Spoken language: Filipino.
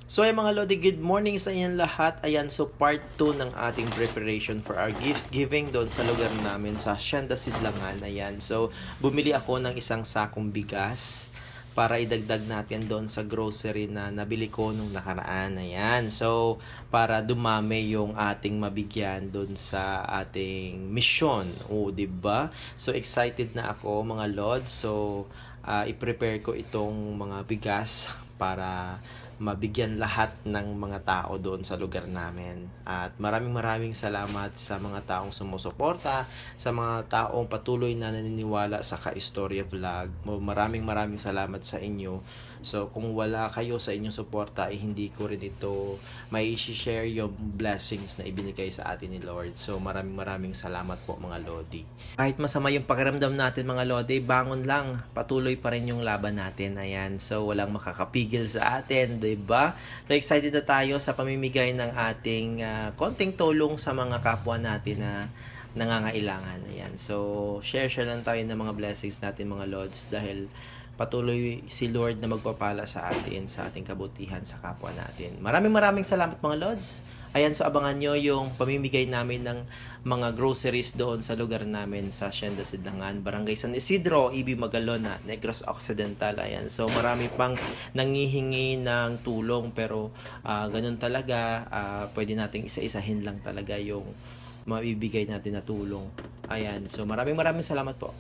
So ay mga Lodi, good morning sa inyong lahat. Ayan, so part 2 ng ating preparation for our gift giving doon sa lugar namin sa Hacienda Sidlangan. Ayan, so bumili ako ng isang sakong bigas para idagdag natin doon sa grocery na nabili ko nung nakaraan. Ayan, so para dumami yung ating mabigyan doon sa ating mission. O, di ba? So excited na ako mga Lord. So i-prepare ko itong mga bigas para mabigyan lahat ng mga tao doon sa lugar namin. At maraming salamat sa mga taong sumusuporta, sa mga taong patuloy na naniniwala sa Ka-Istorya Vlog. Maraming salamat sa inyo. So kung wala kayo sa inyong suporta, hindi ko rin ito may share yung blessings na ibinigay sa atin ni Lord. So maraming salamat po mga Lodi. Kahit masama yung pakiramdam natin mga Lodi, bangon lang. Patuloy pa rin yung laban natin. Ayan. So walang makakapigil sa atin, 'di ba? So excited na tayo sa pamimigay ng ating konting tulong sa mga kapwa natin na nangangailangan. Ayan. So share lang tayo ng mga blessings natin mga Lords dahil patuloy si Lord na magpapala sa atin, sa ating kabutihan sa kapwa natin. Maraming salamat mga Lods. Ayan, so abangan nyo yung pamimigay namin ng mga groceries doon sa lugar namin sa Hacienda Sidlangan, Barangay San Isidro, Ibi Magalona, Negros Occidental. Ayan, so marami pang nangihingi ng tulong pero ganun talaga, pwede nating isa-isahin lang talaga yung mabibigay natin na tulong. Ayan, so maraming salamat po.